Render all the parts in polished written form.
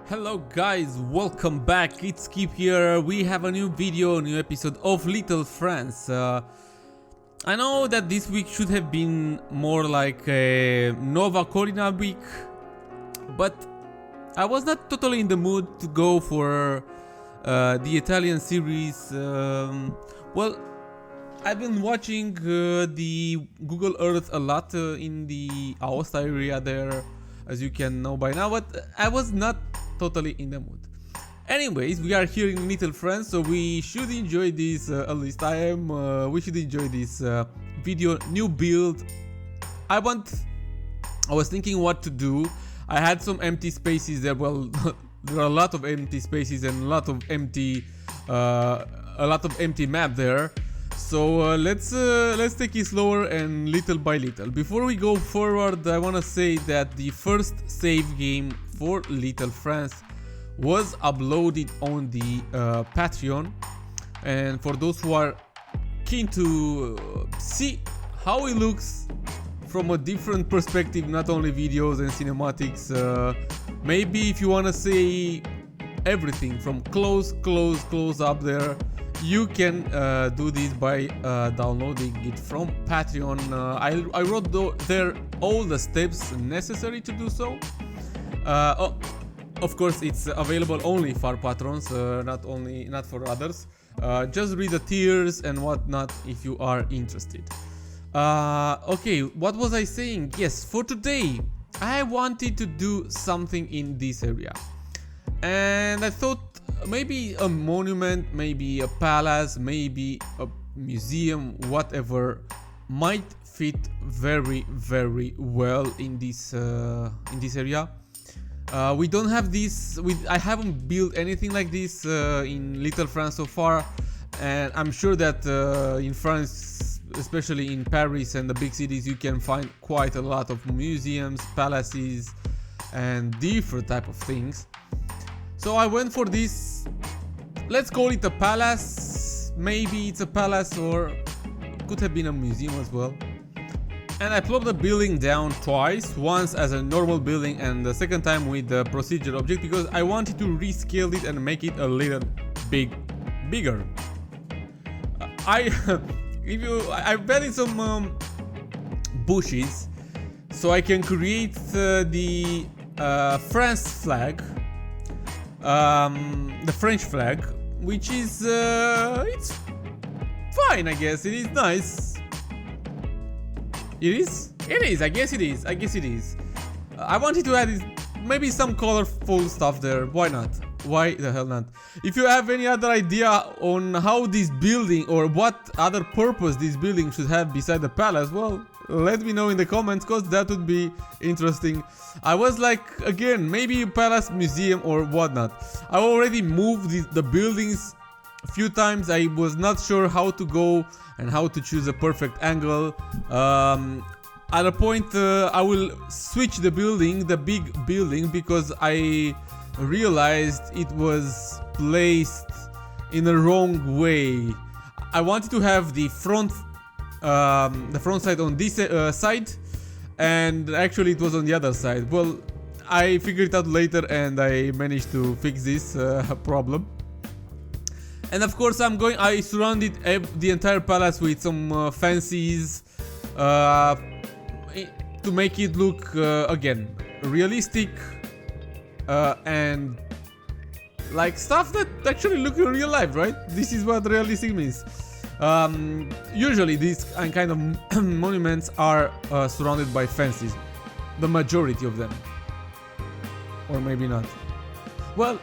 Hello guys, welcome back, it's Skip here. We have a new video, a new episode of Little France. I know that this week should have been more like a Nova Corina week, but I was not totally in the mood to go for the Italian series. Well, I've been watching the Google Earth a lot in the Aosta area there, as you can know by now, but I was not totally in the mood. Anyways, we are here in Little France, so we should enjoy this, at least I am, we should enjoy this video, new build. I was thinking what to do. I had some empty spaces there, well, there are a lot of empty spaces and a lot of empty map there. So let's take it slower and little by little. Before we go forward, I want to say that the first save game for Little France was uploaded on the Patreon, and for those who are keen to see how it looks from a different perspective, not only videos and cinematics, maybe if you want to see everything from close up there, you can do this by downloading it from Patreon. I wrote there all the steps necessary to do so. Of course, it's available only for patrons, not for others. Just read the tiers and whatnot if you are interested. Okay, what was I saying? Yes, for today I wanted to do something in this area, and I thought maybe a monument, maybe a palace, maybe a museum, whatever might fit very well in this area. We don't have this. I haven't built anything like this in Little France so far, and I'm sure that in France, especially in Paris and the big cities, you can find quite a lot of museums, palaces, and different type of things. So I went for this. Let's call it a palace. Maybe it's a palace, or it could have been a museum as well. And I plopped the building down twice, once as a normal building and the second time with the procedure object, because I wanted to rescale it and make it a little bigger. I've added some bushes so I can create the France flag, the French flag, which is it's fine, I guess. It is nice. It is? It is, I guess it is. I wanted to add maybe some colorful stuff there. Why not? Why the hell not? If you have any other idea on how this building or what other purpose this building should have beside the palace, well, let me know in the comments, cause that would be interesting. I was like, again, maybe a palace, museum or whatnot. I already moved the buildings a few times. I was not sure how to go and how to choose a perfect angle. At a point I will switch the building, the big building, because I realized it was placed in the wrong way. I wanted to have the front side on this side, and actually it was on the other side. Well, I figured it out later and I managed to fix this problem. And of course I surrounded the entire palace with some fancies to make it look again realistic and like stuff that actually look in real life, right? This is what realistic means. Usually these kind of monuments are surrounded by fences, the majority of them, or maybe not. Well,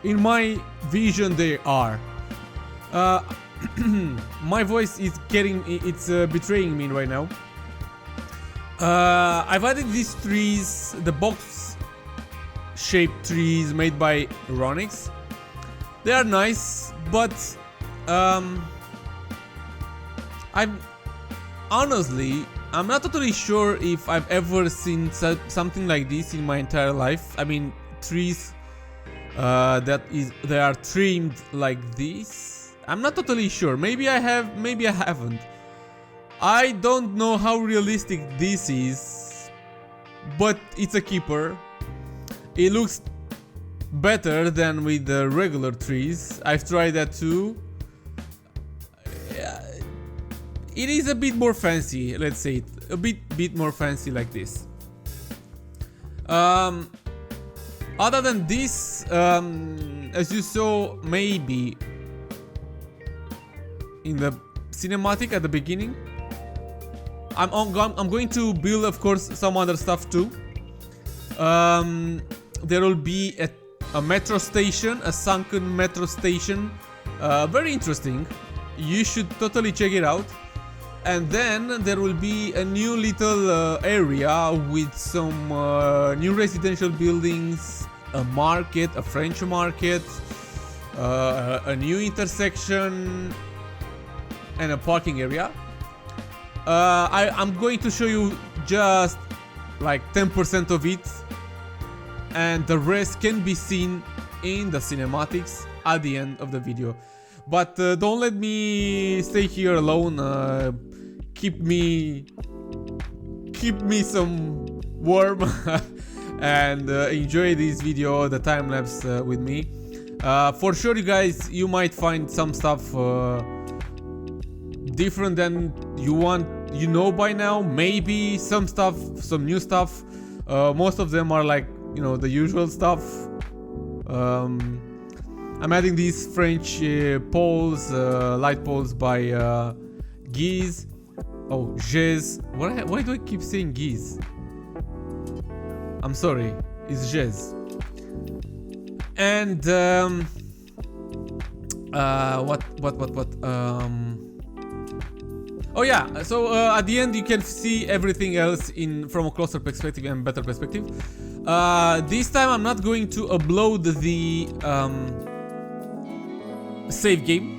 in my vision they are. My voice is betraying me right now. I've added these trees, the box-shaped trees made by Ronix. They are nice, but I'm not totally sure if I've ever seen something like this in my entire life. I mean, trees they are trimmed like this. I'm not totally sure. Maybe I have, maybe I haven't. I don't know how realistic this is, but it's a keeper. It looks better than with the regular trees. I've tried that too. It is a bit more fancy, let's say it. A bit more fancy like this. Other than this, as you saw maybe in the cinematic at the beginning, I'm going to build, of course, some other stuff too. There will be a metro station, a sunken metro station. Very interesting. You should totally check it out. And then there will be a new little area with some new residential buildings, a market, a French market, a new intersection, and a parking area. I'm going to show you just like 10% of it, and the rest can be seen in the cinematics at the end of the video. But don't let me stay here alone. Keep me some warm and enjoy this video, the time lapse with me. For sure, you guys, you might find some stuff different than you know by now. Maybe some stuff, some new stuff. Most of them are like, you know, the usual stuff. I'm adding these French poles, light poles by Guise. Oh, Gez. Why do I keep saying Guise? I'm sorry, it's Gez. And what? Oh yeah. So at the end you can see everything else from a closer perspective and better perspective. This time I'm not going to upload the save game.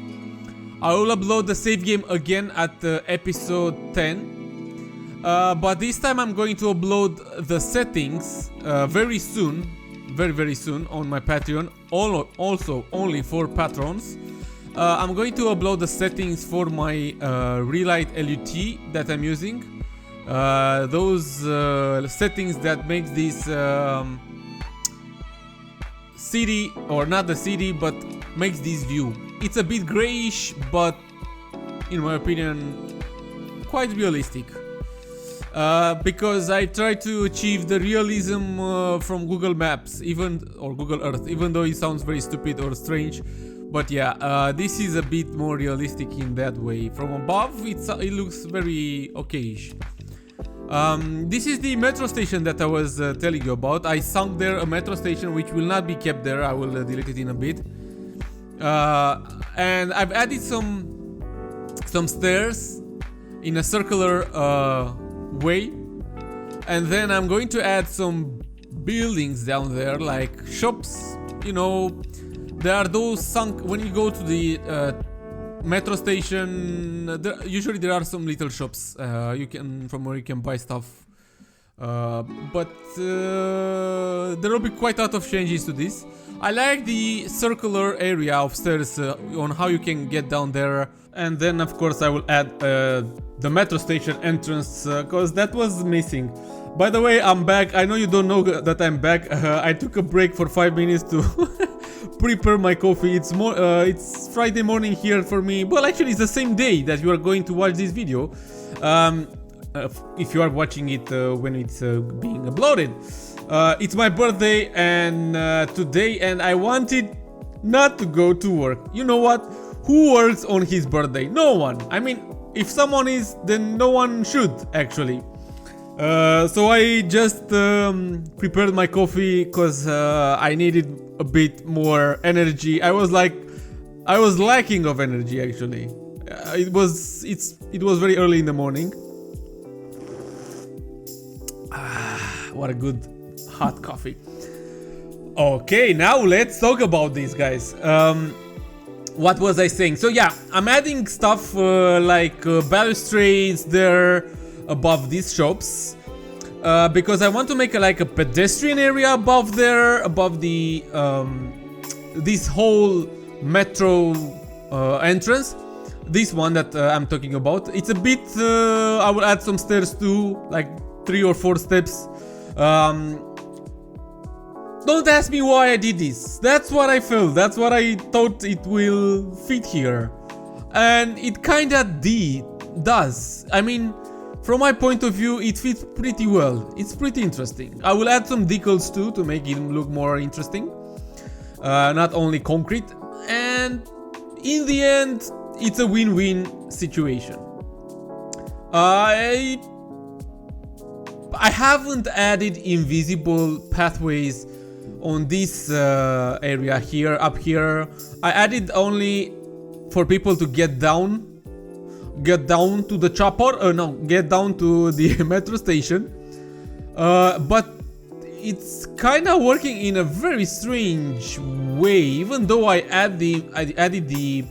I will upload the save game again at episode 10. But this time I'm going to upload the settings very soon. Very soon on my Patreon. Also only for patrons. I'm going to upload the settings for my Relight LUT that I'm using. Those settings that make this city, or not the city, but makes this view. It's a bit grayish, but in my opinion quite realistic. Because I try to achieve the realism from Google Maps, or Google Earth, even though it sounds very stupid or strange. But yeah, this is a bit more realistic in that way. From above, it looks very okayish. This is the metro station that I was telling you about. I sunk there a metro station which will not be kept there. I will delete it in a bit. And I've added some stairs in a circular way, and then I'm going to add some buildings down there, like shops. You know, there are those sunk when you go to the metro station. Usually there are some little shops from where you can buy stuff. But there will be quite a lot of changes to this. I like the circular area of stairs on how you can get down there. And then of course I will add the metro station entrance, because that was missing. By the way, I'm back. I know you don't know that I'm back. I took a break for 5 minutes to prepare my coffee. It's Friday morning here for me. Well, actually it's the same day that you are going to watch this video. If you are watching it when it's being uploaded. It's my birthday and today, and I wanted not to go to work. You know what? Who works on his birthday? No one. I mean, if someone is, then no one should actually. So I just prepared my coffee because I needed a bit more energy. I was lacking of energy actually. It was very early in the morning. What a good hot coffee. Okay, now let's talk about these guys. What was I saying? So yeah, I'm adding stuff like balustrades there above these shops, because I want to make a pedestrian area above there, above the this whole metro entrance. This one that I'm talking about. It's a bit. I will add some stairs too, like 3 or 4 steps. Don't ask me why I did this. That's what I felt. That's what I thought it will fit here. And it kinda does. I mean, from my point of view, it fits pretty well. It's pretty interesting. I will add some decals too to make it look more interesting. Not only concrete. And in the end, it's a win-win situation. I haven't added invisible pathways on this area here, up here. I added only for people to get down to the chopper, no, get down to the metro station. But it's kind of working in a very strange way, even though I added the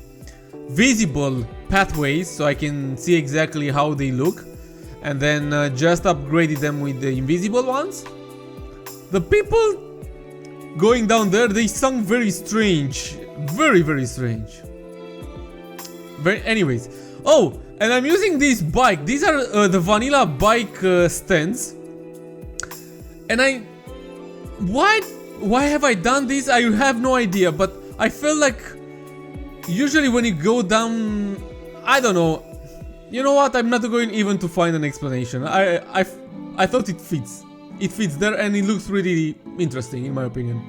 visible pathways so I can see exactly how they look, and then just upgraded them with the invisible ones. The people going down there, they sound very strange, very strange. Anyways, oh, and I'm using this bike. These are the vanilla bike stands, and why have I done this? I have no idea, but I feel like usually when you go down, I don't know. You know what? I'm not going even to find an explanation. I thought it fits. It fits there, and it looks really interesting in my opinion.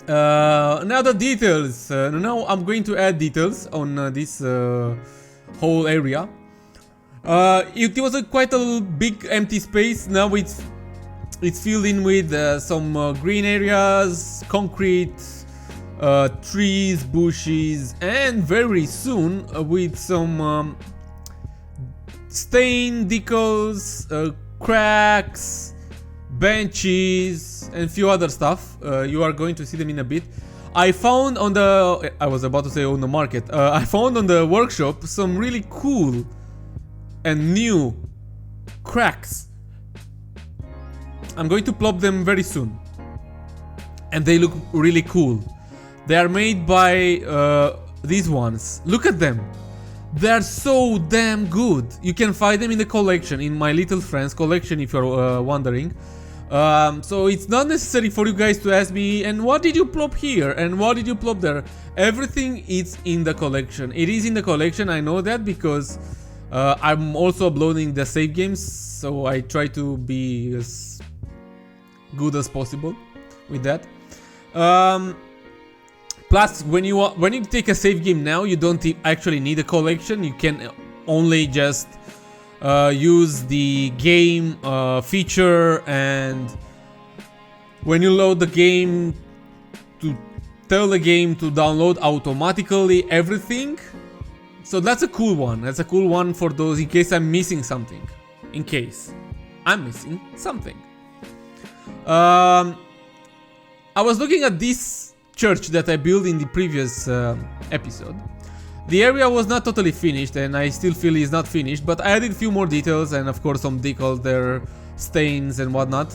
Now the details. Now I'm going to add details on this whole area. It was quite a big empty space. Now it's filled in with some green areas, concrete, trees, bushes, and very soon with some stain decals, cracks, benches, and few other stuff. You are going to see them in a bit. I found on the, I was about to say on the market, I found on the workshop some really cool and new cracks. I'm going to plop them very soon, and they look really cool. They are made by these ones. Look at them. They are so damn good. You can find them in the collection, in my Little Friends collection, if you're wondering. So it's not necessary for you guys to ask me, and what did you plop here, and what did you plop there? Everything is in the collection. It is in the collection, I know that, because I'm also uploading the save games, so I try to be as good as possible with that. Plus, when you take a save game now, you don't actually need a collection. You can only just use the game feature, and when you load the game, to tell the game to download automatically everything. So that's a cool one. That's a cool one for those in case I'm missing something. In case I'm missing something. I was looking at this church that I built in the previous episode. The area was not totally finished, and I still feel it's not finished, but I added a few more details, and of course some decals there, stains and whatnot.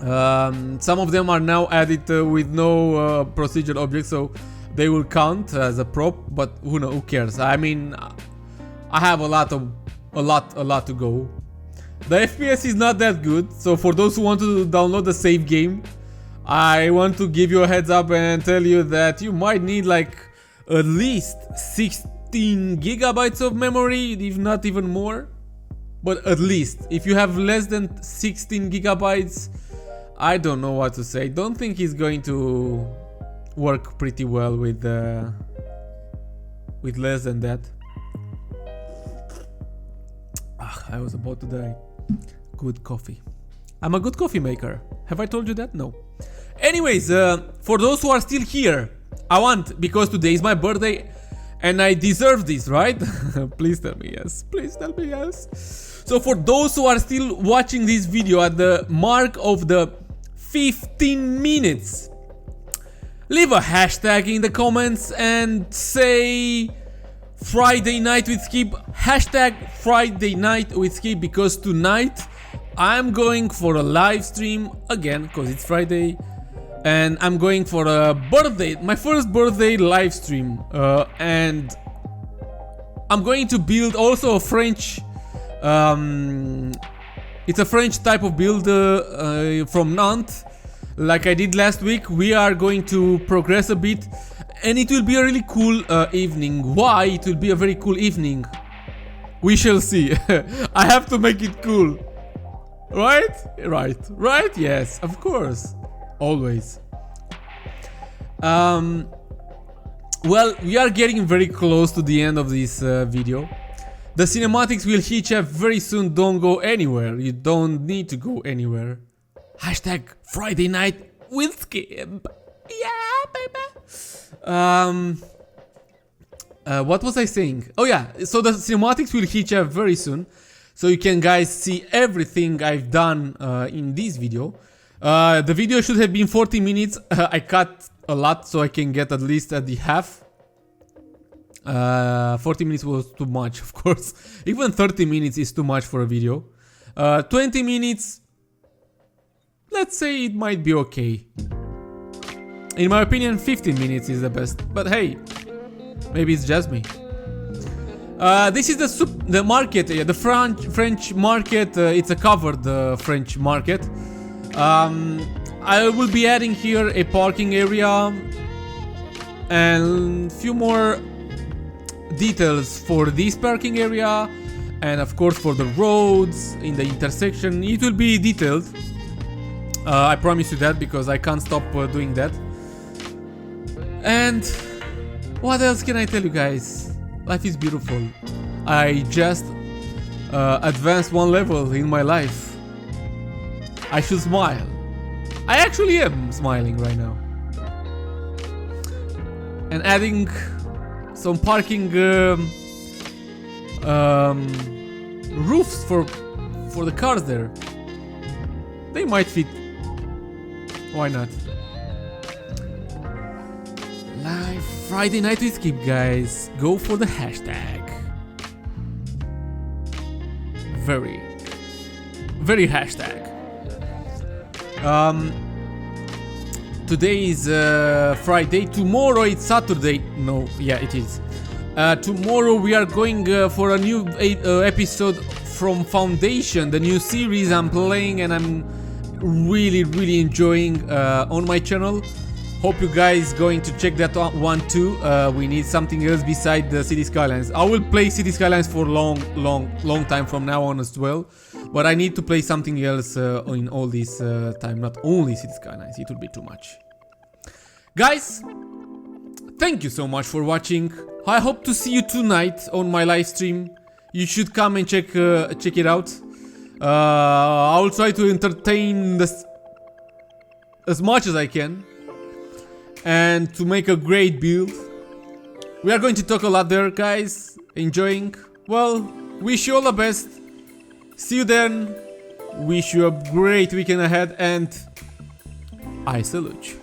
Some of them are now added with no procedure object, so they will count as a prop, but who cares? I mean, I have a lot to go. The FPS is not that good, so for those who want to download the save game, I want to give you a heads up and tell you that you might need like at least 16 gigabytes of memory, if not even more. But at least, if you have less than 16 gigabytes, I don't know what to say. Don't think it's going to work pretty well with less than that. I was about to die. Good coffee. I'm a good coffee maker. Have I told you that? No. Anyways, for those who are still here, because today is my birthday and I deserve this, right? Please tell me yes. Please tell me yes. So for those who are still watching this video at the mark of the 15 minutes, leave a hashtag in the comments and say Friday night with Skib. Hashtag Friday night with Skib, because tonight I'm going for a live stream again, because it's Friday, and I'm going for a birthday, my first birthday live stream, and I'm going to build also a French It's a French type of build from Nantes. Like I did last week, we are going to progress a bit. And it will be a really cool evening. Why it will be a very cool evening? We shall see. I have to make it cool. Right? Right? Yes, of course. Always. Well, we are getting very close to the end of this video. The cinematics will hit you very soon. Don't go anywhere. You don't need to go anywhere. Hashtag Friday night with Skib. Yeah, baby. What was I saying? Oh yeah, so the cinematics will hit you very soon. So you can guys see everything I've done in this video. The video should have been 40 minutes. I cut a lot so I can get at least at the half. 40 minutes was too much, of course. Even 30 minutes is too much for a video. 20 minutes, let's say it might be okay. In my opinion, 15 minutes is the best. But hey, maybe it's just me. This is the market, the French market. It's a covered French market. I will be adding here a parking area and few more details for this parking area, and of course for the roads in the intersection. It will be detailed. I promise you that, because I can't stop doing that. And what else can I tell you guys? Life is beautiful. I just advanced one level in my life. I should smile. I actually am smiling right now. And adding some parking roofs for the cars there. They might fit. Why not? Live Friday night with Skib, guys. Go for the hashtag. Very hashtag. Today is Friday. Tomorrow it's Saturday. No, yeah, it is. Tomorrow we are going for a new episode from Foundation, the new series I'm playing, and I'm really enjoying on my channel. Hope you guys going to check that one too. We need something else beside the City Skylines. I will play City Skylines for long time from now on as well. But I need to play something else in all this time, not only City Skylines. It will be too much. Guys, thank you so much for watching. I hope to see you tonight on my live stream. You should come and check it out. I will try to entertain as much as I can, and to make a great build. We are going to talk a lot there, guys. Enjoying. Well, wish you all the best. See you then. Wish you a great weekend ahead, and I salute you.